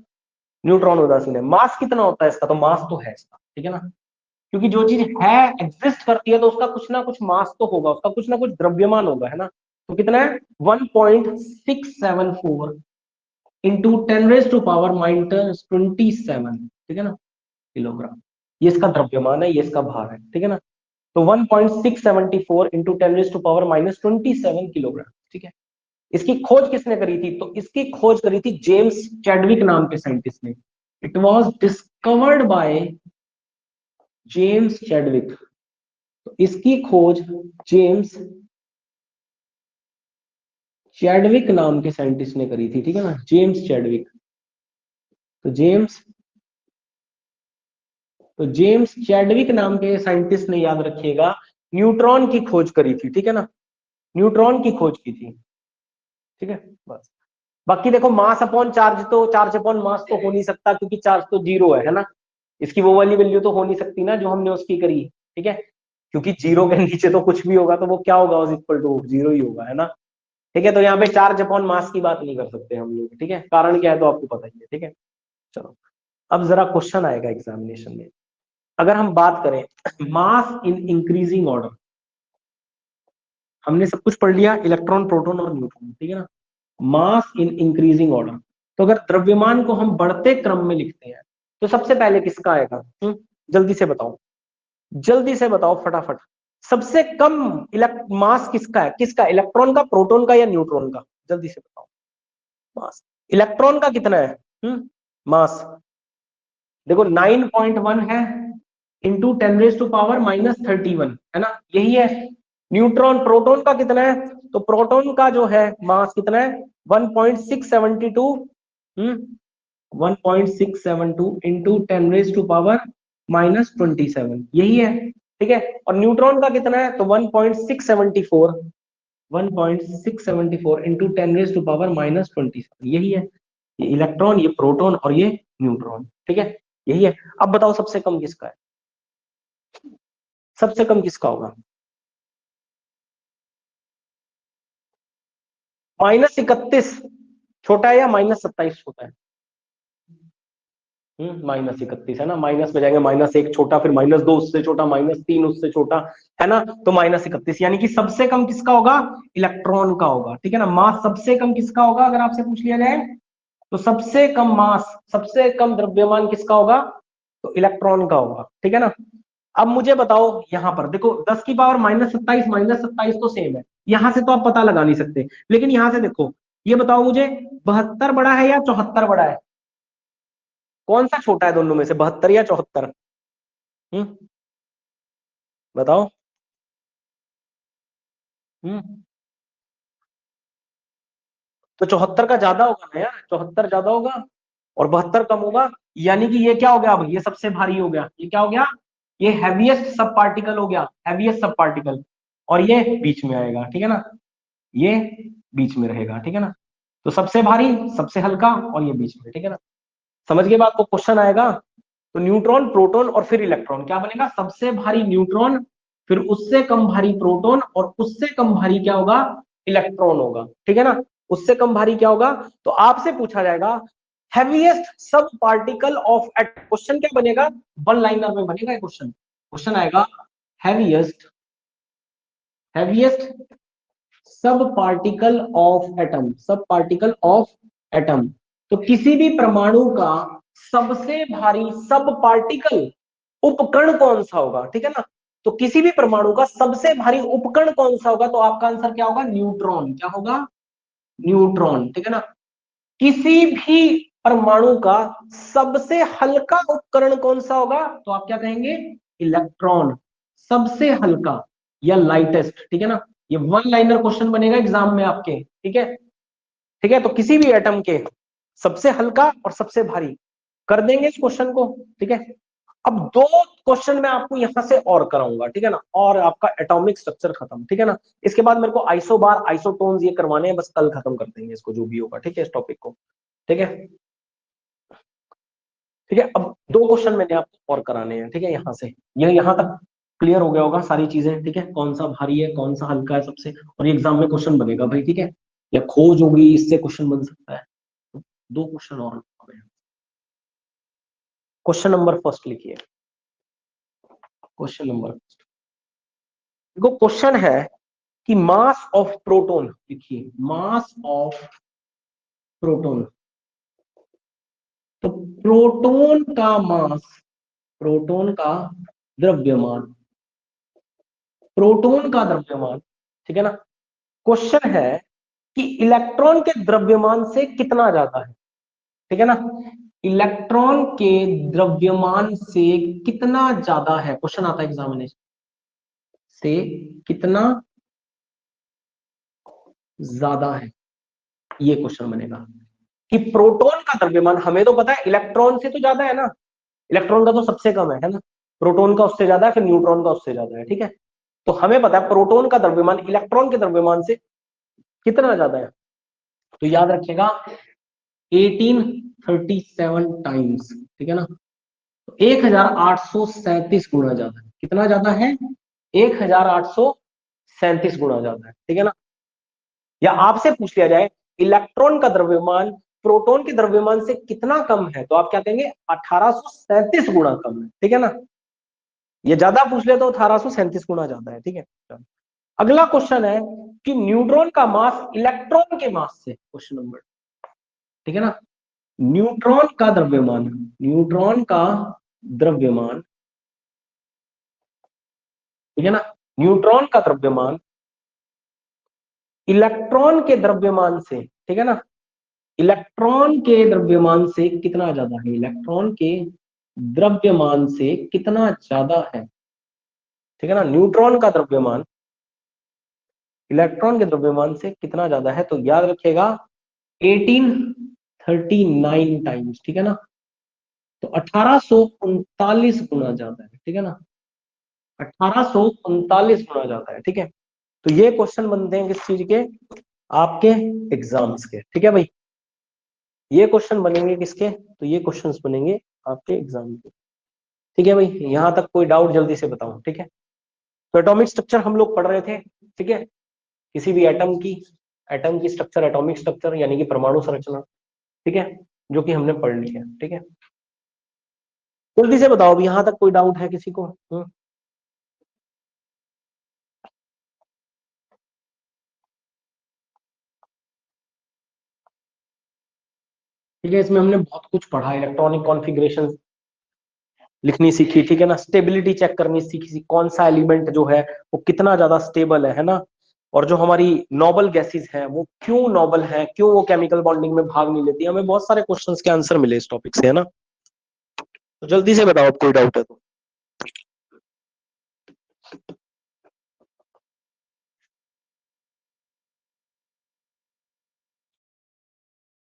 न्यूट्रॉन उदासीन है। मास कितना होता है इसका, तो मास तो है इसका, ठीक है ना, क्योंकि जो चीज है, एग्जिस्ट करती है, तो उसका कुछ ना कुछ मास तो होगा, उसका कुछ ना कुछ द्रव्यमान होगा, है ना। तो कितना है, 1.674 इंटू 10 माइनस 27, ठीक है ना, किलोग्राम। ये इसका द्रव्यमान है, ये इसका भार है, ठीक है ना। तो 1.674 इंटू 10 माइनस 27 किलोग्राम, ठीक है। इसकी खोज किसने करी थी, तो इसकी खोज करी थी जेम्स चैडविक नाम के साइंटिस्ट ने। It was discovered by James Chadwick. तो इसकी खोज जेम्स चैडविक नाम के साइंटिस्ट ने करी थी, ठीक है ना, जेम्स चैडविक। तो जेम्स चैडविक नाम के साइंटिस्ट ने, याद रखिएगा, न्यूट्रॉन की खोज करी थी, ठीक है ना, न्यूट्रॉन की खोज की थी, ठीक है। बस, बाकी देखो मास अपॉन चार्ज, तो चार्ज अपॉन मास तो हो नहीं सकता, क्योंकि चार्ज तो जीरो है ना। इसकी वो वाली वैल्यू तो हो नहीं सकती ना जो हमने उसकी करी, ठीक है, क्योंकि जीरो के नीचे तो कुछ भी होगा, तो वो क्या होगा, इक्वल टू जीरो ही होगा, है ना। ठीक है, तो यहाँ पे चार्ज अपॉन मास की बात नहीं कर सकते हम लोग, ठीक है, कारण क्या है तो आपको पता ही है, ठीक है। चलो, अब जरा क्वेश्चन आएगा एग्जामिनेशन में। अगर हम बात करें मास इन इंक्रीजिंग ऑर्डर, हमने सब कुछ पढ़ लिया, इलेक्ट्रॉन, प्रोटॉन और न्यूट्रॉन, ठीक है ना। मास इन इंक्रीजिंग ऑर्डर, तो अगर द्रव्यमान को हम बढ़ते क्रम में लिखते हैं, तो सबसे पहले किसका आएगा, जल्दी से बताओ, जल्दी से बताओ फटाफट। सबसे कम मास किसका है, किसका, इलेक्ट्रॉन का, प्रोटॉन का, या न्यूट्रॉन का, जल्दी से बताओ मास। इलेक्ट्रॉन का कितना है, मास, देखो 9.1 है, इंटू 10 to the power -31, है ना, यही है। न्यूट्रॉन, प्रोटॉन का कितना है, तो प्रोटॉन का जो है मास कितना है, 1.672, 1.672 इंटू 10 to the power -27, यही है, ठीक है। और न्यूट्रॉन का कितना है, तो 1.674, 1.674 इंटू 10 to the power -27, यही है। ये इलेक्ट्रॉन, ये प्रोटॉन और ये न्यूट्रॉन, ठीक है, यही है। अब बताओ सबसे कम किसका है, सबसे कम किसका होगा, -31 छोटा है या -27 छोटा है, -31 है ना, माइनस में जाएंगे, -1 छोटा, फिर -2 उससे छोटा, -3 उससे छोटा, है ना, तो -31, यानी कि सबसे कम किसका होगा, इलेक्ट्रॉन का होगा, ठीक है ना। मास सबसे कम किसका होगा अगर आपसे पूछ लिया जाए, तो सबसे कम मास, सबसे कम द्रव्यमान किसका होगा, तो इलेक्ट्रॉन का होगा, ठीक है ना। अब मुझे बताओ यहां पर देखो, 10 की पावर -27, -27 तो सेम है, यहां से तो आप पता लगा नहीं सकते, लेकिन यहां से देखो, ये बताओ मुझे, 72 बड़ा है या 74 बड़ा है, कौन सा छोटा है दोनों में से, 72 या 74? बताओ। हम्म तो 74 का ज्यादा होगा ना यार, 74 ज्यादा होगा और 72 कम होगा, यानी कि ये क्या हो गया, अब ये सबसे भारी हो गया, ये क्या हो गया, ये हैवीएस्ट सब पार्टिकल हो गया, हैवीएस्ट सब पार्टिकल, और ये बीच में आएगा, ठीक है ना, ये बीच में रहेगा, ठीक है ना। तो सबसे भारी, सबसे हल्का, और ये बीच में, ठीक है ना। समझ के बाद को क्वेश्चन आएगा, तो न्यूट्रॉन, प्रोटॉन और फिर इलेक्ट्रॉन क्या बनेगा, सबसे भारी न्यूट्रॉन, फिर उससे कम भारी प्रोटॉन, और उससे कम भारी क्या होगा, इलेक्ट्रॉन होगा, ठीक है ना। उससे कम भारी क्या होगा, तो आपसे पूछा जाएगा हैवीएस्ट सब पार्टिकल ऑफ एट, क्वेश्चन क्या बनेगा, वन लाइनर में बनेगा क्वेश्चन, क्वेश्चन आएगा हैवीएस्ट, हैवीएस्ट सब पार्टिकल ऑफ एटम, सब पार्टिकल ऑफ एटम, तो किसी भी परमाणु का सबसे भारी सब पार्टिकल उपकरण कौन सा होगा, ठीक है ना। तो किसी भी परमाणु का सबसे भारी उपकरण कौन सा होगा, तो आपका आंसर क्या होगा, न्यूट्रॉन, क्या होगा, न्यूट्रॉन, ठीक है ना। किसी भी परमाणु का सबसे हल्का उपकरण कौन सा होगा, तो आप क्या कहेंगे, इलेक्ट्रॉन, सबसे हल्का या लाइटेस्ट, ठीक है ना। ये वन लाइनर क्वेश्चन बनेगा एग्जाम में आपके, ठीक है, ठीक है। तो किसी भी एटम के सबसे हल्का और सबसे भारी, कर देंगे इस क्वेश्चन को, ठीक है। अब दो क्वेश्चन मैं आपको यहां से और कराऊंगा, ठीक है ना, और आपका एटॉमिक स्ट्रक्चर खत्म, ठीक है ना। इसके बाद मेरे को आइसोबार, आइसोटोन्स ये करवाने हैं, बस कल खत्म कर देंगे इसको, जो भी होगा, ठीक है, इस टॉपिक को, ठीक है, ठीक है। अब दो क्वेश्चन मैंने आपको और कराने हैं, ठीक है, यहां से, यह यहां तक क्लियर हो गया होगा सारी चीजें, ठीक है, कौन सा भारी है, कौन सा हल्का है सबसे, और ये एग्जाम में क्वेश्चन बनेगा भाई, ठीक है, या खोज होगी इससे क्वेश्चन बन सकता है। दो क्वेश्चन और, क्वेश्चन नंबर फर्स्ट लिखिए, क्वेश्चन नंबर, देखो क्वेश्चन है कि मास ऑफ प्रोटॉन, लिखिए मास ऑफ प्रोटॉन, तो प्रोटॉन का मास, प्रोटॉन का द्रव्यमान, प्रोटॉन का द्रव्यमान, ठीक है ना। क्वेश्चन है कि इलेक्ट्रॉन के द्रव्यमान से कितना ज्यादा है, ठीक है ना, इलेक्ट्रॉन के द्रव्यमान से कितना ज्यादा है, क्वेश्चन आता है एग्जामिनेशन से, कितना ज्यादा है, ये क्वेश्चन बनेगा कि प्रोटॉन का द्रव्यमान, हमें तो पता है इलेक्ट्रॉन से तो ज्यादा है ना, इलेक्ट्रॉन का तो सबसे कम है ना, प्रोटॉन का उससे ज्यादा है, फिर न्यूट्रॉन का उससे ज्यादा है, ठीक है। तो हमें पता है प्रोटॉन का द्रव्यमान इलेक्ट्रॉन के द्रव्यमान से कितना ज्यादा है, तो याद रखिएगा 1837 टाइम्स, ठीक है ना, तो 1837 गुना ज्यादा है, कितना ज्यादा है, 1837 गुना ज्यादा है, ठीक है ना। या आपसे पूछ लिया जाए इलेक्ट्रॉन का द्रव्यमान प्रोटॉन के द्रव्यमान से कितना कम है, तो आप क्या कहेंगे, 1837 गुना कम है, ठीक है ना। ये ज्यादा पूछ ले तो 1837 गुना ज्यादा है, ठीक है। अगला क्वेश्चन है कि न्यूट्रॉन का मास इलेक्ट्रॉन के मास से, क्वेश्चन नंबर, ठीक है ना, न्यूट्रॉन का द्रव्यमान, न्यूट्रॉन का द्रव्यमान, ठीक है ना, न्यूट्रॉन का द्रव्यमान इलेक्ट्रॉन के द्रव्यमान से, ठीक है ना, इलेक्ट्रॉन के द्रव्यमान से कितना ज्यादा है, इलेक्ट्रॉन के द्रव्यमान से कितना ज्यादा है, ठीक है ना, न्यूट्रॉन का द्रव्यमान इलेक्ट्रॉन के द्रव्यमान से कितना ज्यादा है, तो याद रखिएगा 1839 टाइम्स, ठीक है ना, तो 1839 गुना ज्यादा है, ठीक है ना, 1839 गुना ज्यादा है, ठीक है। तो ये क्वेश्चन बनते हैं किस चीज के, आपके एग्जाम्स के, ठीक है भाई, ये क्वेश्चन बनेंगे किसके, तो ये क्वेश्चंस बनेंगे आपके एग्जाम के, ठीक है भाई। यहां तक कोई डाउट जल्दी से बताओ, ठीक है। तो एटॉमिक स्ट्रक्चर हम लोग पढ़ रहे थे, ठीक है, किसी भी एटम की स्ट्रक्चर, एटॉमिक स्ट्रक्चर यानी कि परमाणु संरचना, ठीक है, जो कि हमने पढ़ ली है, ठीक है। जल्दी से बताओ, अभी यहां तक कोई डाउट है किसी को? ठीक है, इसमें हमने बहुत कुछ पढ़ा, इलेक्ट्रॉनिक कॉन्फ़िगरेशन लिखनी सीखी, ठीक है ना, स्टेबिलिटी चेक करनी सीखी, कौन सा एलिमेंट जो है वो कितना ज्यादा स्टेबल है ना, और जो हमारी नोबल गैसेस हैं वो क्यों नोबल है, क्यों वो केमिकल बॉन्डिंग में भाग नहीं लेती। हमें बहुत सारे क्वेश्चंस के आंसर मिले इस टॉपिक से, है ना। तो जल्दी से बताओ अब कोई डाउट है तो।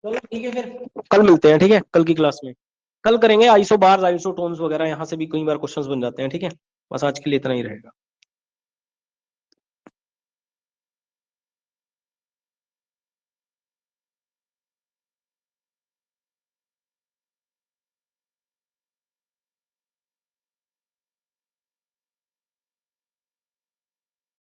चलो ठीक है, फिर कल मिलते हैं, ठीक है, कल की क्लास में। कल करेंगे आइसो बार्स, आइसोटोन्स वगैरह, यहाँ से भी कई बार क्वेश्चंस बन जाते हैं, ठीक है। बस आज के लिए इतना ही रहेगा।